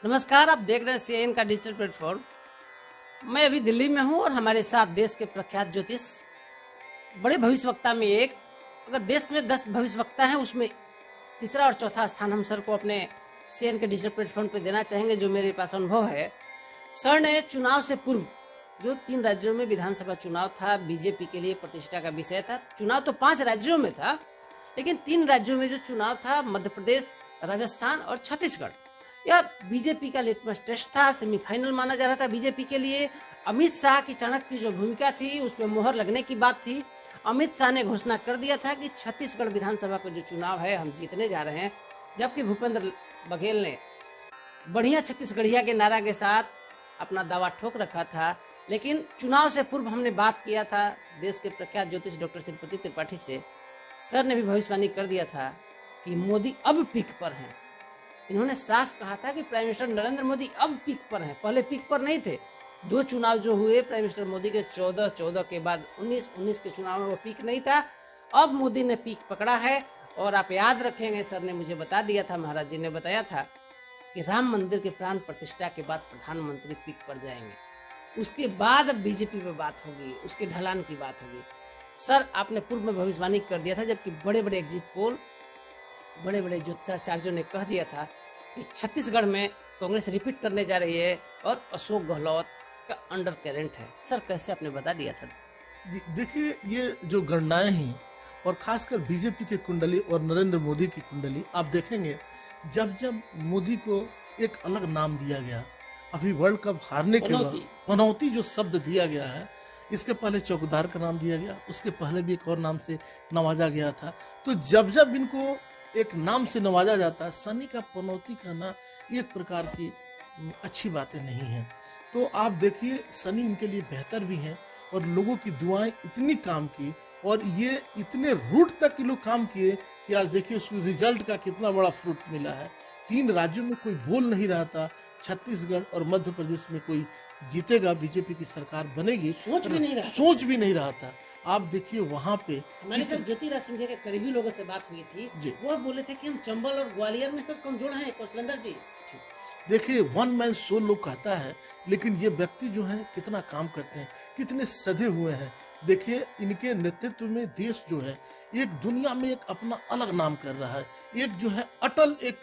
नमस्कार, आप देख रहे हैं सीएन का डिजिटल प्लेटफॉर्म। मैं अभी दिल्ली में हूं और हमारे साथ देश के प्रख्यात ज्योतिष बड़े भविष्यवक्ता में एक, अगर देश में 10 भविष्यवक्ता हैं उसमें तीसरा और चौथा स्थान हम सर को अपने सीएन के डिजिटल प्लेटफॉर्म पे देना चाहेंगे, जो मेरे पास अनुभव है। सर ने चुनाव से पूर्व जो 3 राज्यों में विधानसभा चुनाव था, बीजेपी के लिए प्रतिष्ठा का विषय था। चुनाव तो 5 राज्यों में था, लेकिन 3 राज्यों में जो चुनाव था, मध्य प्रदेश, राजस्थान और छत्तीसगढ़, यह बीजेपी का लिटमस टेस्ट था। सेमीफाइनल माना जा रहा था बीजेपी के लिए। अमित शाह की चाणक्य की जो भूमिका थी उसमें मोहर लगने की बात थी। अमित शाह ने घोषणा कर दिया था कि छत्तीसगढ़ विधानसभा का जो चुनाव है हम जीतने जा रहे हैं, जबकि भूपेंद्र बघेल ने बढ़िया छत्तीसगढ़िया के नारा के साथ अपना दावा ठोक रखा था। लेकिन चुनाव से पूर्व हमने बात किया था देश के प्रख्यात ज्योतिष डॉक्टर श्रीपति त्रिपाठी से। सर ने भी भविष्यवाणी कर दिया था कि मोदी अब पीक पर हैं। इन्होंने साफ कहा था कि प्राइम मिनिस्टर नरेंद्र मोदी अब पीक पर हैं, पहले पीक पर नहीं थे। 2 चुनाव जो हुए प्राइम मिनिस्टर मोदी के 14 के बाद 19 के चुनाव में वो पीक नहीं था। अब मोदी ने पीक पकड़ा है। और आप याद रखेंगे, सर ने मुझे बता दिया था, महाराज जी ने बताया था कि राम मंदिर के प्राण प्रतिष्ठा के बाद प्रधानमंत्री पीक पर जाएंगे, उसके बाद अब बीजेपी पे बात होगी, उसके ढलान की बात होगी। सर आपने पूर्व में भविष्यवाणी कर दिया था, जबकि बड़े बड़े एग्जिट पोल, बड़े बड़े ज्योतिषाचार्यों ने कह दिया था कि छत्तीसगढ़ में कांग्रेस रिपीट करने जा रही है और अशोक गहलोत का अंडर करेंट है। सर कैसे आपने बता दिया था? देखिए, ये जो गणनाएं हैं और खासकर बीजेपी की कुंडली और नरेंद्र मोदी की कुंडली, आप देखेंगे जब जब मोदी को एक अलग नाम दिया गया, अभी वर्ल्ड कप हारने के बाद पनौती जो शब्द दिया गया है, इसके पहले चौकीदार का नाम दिया गया, उसके पहले भी एक और नाम से नवाजा गया था। तो जब जब इनको एक नाम से नवाजा जाता है, सनी का पनौती कहना एक प्रकार की अच्छी बातें नहीं है। तो आप देखिए, सनी इनके लिए बेहतर भी हैं और लोगों की दुआएं इतनी काम की और ये इतने रूट तक के लोग काम किए कि आज देखिए उसको रिजल्ट का कितना बड़ा फ्रूट मिला है। 3 राज्यों में कोई बोल नहीं रहा था, छत्तीसगढ़ और मध्य प्रदेश में कोई जीतेगा, बीजेपी की सरकार बनेगी, सोच भी नहीं रहा था। आप देखिए वहाँ पे हमारे सर ज्योतिराज सिंधिया के करीबी लोगों से बात हुई थी, वो बोले थे कि हम चंबल और ग्वालियर में सर कमजोर हैं कौशलेंद्र जी। देखिए, 1 मैन शो लोग कहता है, लेकिन ये व्यक्ति जो है कितना काम करते हैं, कितने सधे हुए हैं। देखिए, इनके नेतृत्व में देश जो है एक दुनिया में एक अपना अलग नाम कर रहा है, एक जो है अटल एक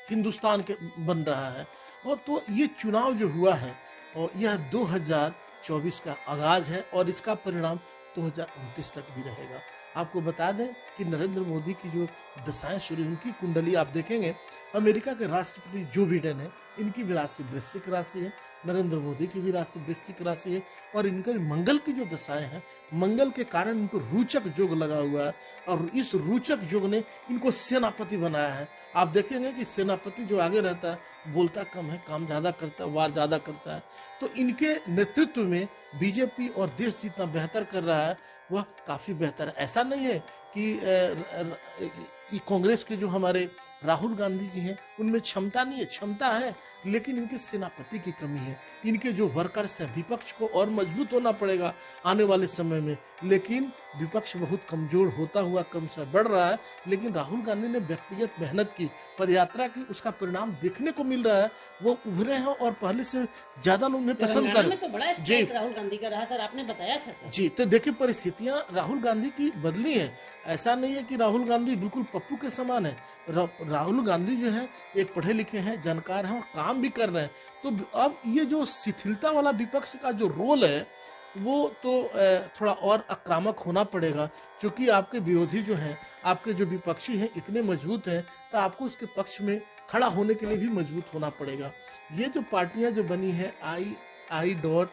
हिंदुस्तान के बन रहा है। और तो ये चुनाव जो हुआ है और यह 2024 का आगाज है और इसका परिणाम 2029 तक भी रहेगा। आपको बता दें कि नरेंद्र मोदी की जो दशाएं शुरू, उनकी कुंडली आप देखेंगे, अमेरिका के राष्ट्रपति जो बिडेन है, इनकी भी राशि वृश्चिक राशि है, नरेंद्र मोदी की भी राशि वृश्चिक राशि है। और इनके मंगल की जो दशाएं हैं, मंगल के कारण इनको रोचक योग लगा हुआ है और इस रोचक योग ने इनको सेनापति बनाया है। आप देखेंगे कि सेनापति जो आगे रहता है बोलता कम है, काम ज्यादा करता है, वार ज्यादा करता है। तो इनके नेतृत्व में बीजेपी और देश जितना बेहतर कर रहा है वह काफी बेहतर है। ऐसा नहीं है कि कांग्रेस के जो हमारे राहुल गांधी जी हैं उनमें क्षमता नहीं है, क्षमता है, लेकिन इनके सेनापति की कमी है। इनके जो वर्कर्स हैं, विपक्ष को और मजबूत होना पड़ेगा आने वाले समय में। लेकिन विपक्ष बहुत कमजोर होता हुआ कम से बढ़ रहा है, लेकिन राहुल गांधी ने व्यक्तिगत मेहनत की, पदयात्रा की, उसका परिणाम देखने को मिल रहा है। वो उभरे हैं और पहले से ज्यादा लोग उन्हें पसंद कर जी। राहुल गांधी का रहा, सर आपने बताया था सर। जी, तो देखिए परिस्थितियां राहुल गांधी की बदली है। ऐसा नहीं है कि राहुल गांधी बिल्कुल पप्पू के समान है। राहुल गांधी जो है एक पढ़े लिखे हैं, जानकार हैं और काम भी कर रहे हैं। तो अब ये जो शिथिलता वाला विपक्ष का जो रोल है वो तो थोड़ा और आक्रामक होना पड़ेगा, क्योंकि आपके विरोधी जो हैं, आपके जो विपक्षी हैं इतने मजबूत हैं, तो आपको उसके पक्ष में खड़ा होने के लिए भी मजबूत होना पड़ेगा। ये जो पार्टियां जो बनी है, आई डॉट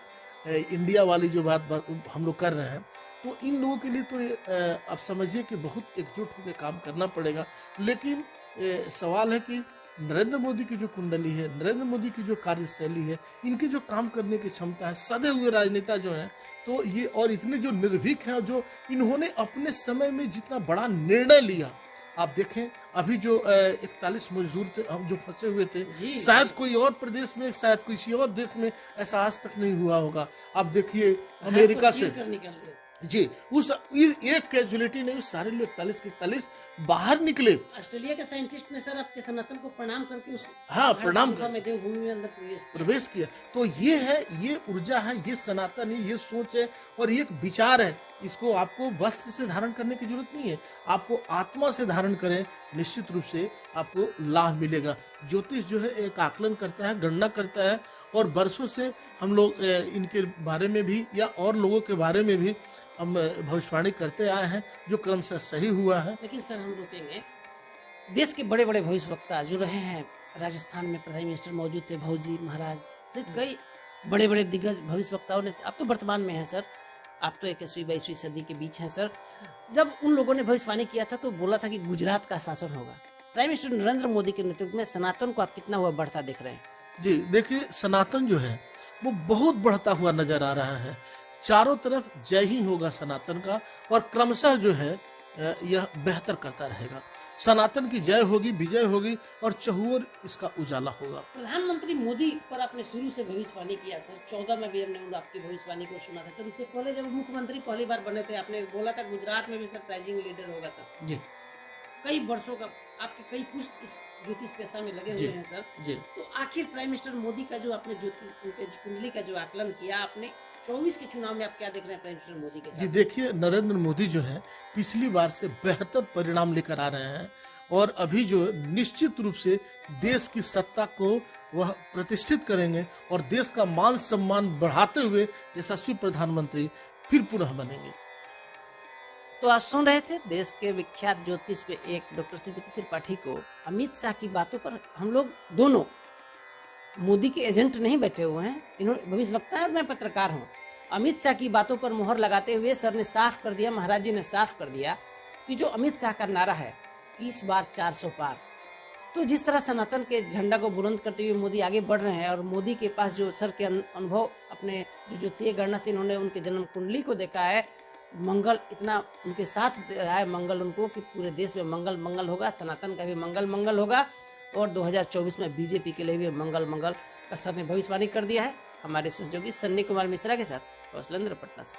इंडिया वाली जो बात हम लोग कर रहे हैं, तो इन लोगों के लिए तो आप समझिए कि बहुत एकजुट होकर काम करना पड़ेगा। लेकिन सवाल है कि नरेंद्र मोदी की जो कुंडली है, नरेंद्र मोदी की जो कार्यशैली है, इनकी जो काम करने की क्षमता है, सधे हुए राजनेता जो हैं, तो ये और इतने जो निर्भीक हैं, जो इन्होंने अपने समय में जितना बड़ा निर्णय लिया। आप देखें अभी जो 41 मजदूर थे जो फंसे हुए थे, शायद कोई और प्रदेश में, शायद किसी और देश में ऐसा आज तक नहीं हुआ होगा। आप देखिए अमेरिका से जी, एक कैजुअलिटी नहीं, सारे लोग 41 के 41 बाहर निकले। ऑस्ट्रेलिया के साइंटिस्ट ने सर आपके सनातन को प्रणाम करके उस हाँ, प्रणाम गुफा में देवभूमि में अंदर प्रवेश किया। तो ये है, ये ऊर्जा है, ये सनातन है, ये सोच है और ये एक विचार है। इसको आपको वस्त्र से धारण करने की जरूरत नहीं है, आपको आत्मा से धारण करें, निश्चित रूप से आपको लाभ मिलेगा। ज्योतिष जो है एक आकलन करता है, गणना करता है और वर्षों से हम लोग इनके बारे में भी या और लोगों के बारे में भी हम भविष्यवाणी करते आए हैं, जो क्रमशः सही हुआ है। लेकिन सर हम रोकेंगे, देश के बड़े बड़े भविष्यवक्ता जो रहे हैं, राजस्थान में प्राइम मिनिस्टर मौजूद थे भौजी महाराज से कई बड़े बड़े दिग्गज भविष्यवक्ताओं ने, आप तो वर्तमान में हैं सर, आप तो 21वीं-22वीं सदी के बीच हैं सर, जब उन लोगों ने भविष्यवाणी किया था तो बोला था कि गुजरात का शासन होगा। प्राइम मिनिस्टर नरेंद्र मोदी के नेतृत्व में सनातन को आप कितना हुआ बढ़ता देख रहे हैं? जी देखिए, सनातन जो है वो बहुत बढ़ता हुआ नजर आ रहा है। चारों तरफ जय ही होगा सनातन का और क्रमशः जो है यह बेहतर करता रहेगा। सनातन की जय होगी, विजय होगी और चहुओर इसका उजाला होगा। प्रधानमंत्री मोदी पर आपने शुरू से भविष्यवाणी किया सर, 14 में भी हमने आपकी भविष्यवाणी को सुना था सर। उससे पहले जब मुख्यमंत्री पहली बार बने थे, आपने बोला था गुजरात में भी सरप्राइजिंग लीडर होगा सर। जी, कई वर्षों का आपके कई पुष्प इस ज्योतिष पेशा में लगे हुए हैं सर। जी। तो आखिर प्राइम मिनिस्टर मोदी का जो आपने ज्योतिष उनके कुंडली का जो आकलन किया आपने, 24 के चुनाव में आप क्या देख रहे हैं प्राइम मिनिस्टर मोदी के साथ? जी देखिए, नरेंद्र मोदी जो है पिछली बार से बेहतर परिणाम लेकर आ रहे हैं और अभी जो निश्चित रूप से देश की सत्ता को वह प्रतिष्ठित करेंगे और देश का मान सम्मान बढ़ाते हुए यशस्वी प्रधानमंत्री फिर पुनः बनेंगे। तो आप सुन रहे थे देश के विख्यात ज्योतिष पे एक डॉक्टर श्रीपति त्रिपाठी को। अमित शाह की बातों पर हम लोग दोनों मोदी के एजेंट नहीं बैठे हुए हैं, इन्होंने भविष्यवक्ता है और मैं पत्रकार हूँ। अमित शाह की बातों पर मुहर लगाते हुए सर ने साफ कर दिया, महाराज जी ने साफ कर दिया कि जो अमित शाह का नारा है कि इस बार 400 पार, तो जिस तरह सनातन के झंडा को बुलंद करते हुए मोदी आगे बढ़ रहे हैं और मोदी के पास जो सर के अनुभव अपने जो ज्योतिषीय गणना से इन्होंने उनके जन्म कुंडली को देखा है, मंगल इतना उनके साथ रहा है मंगल उनको कि पूरे देश में मंगल मंगल होगा, सनातन का भी मंगल मंगल होगा और 2024 में बीजेपी के लिए भी मंगल मंगल का सर ने भविष्यवाणी कर दिया है। हमारे सहयोगी सन्नी कुमार मिश्रा के साथ कौशलेंद्र, पटना से।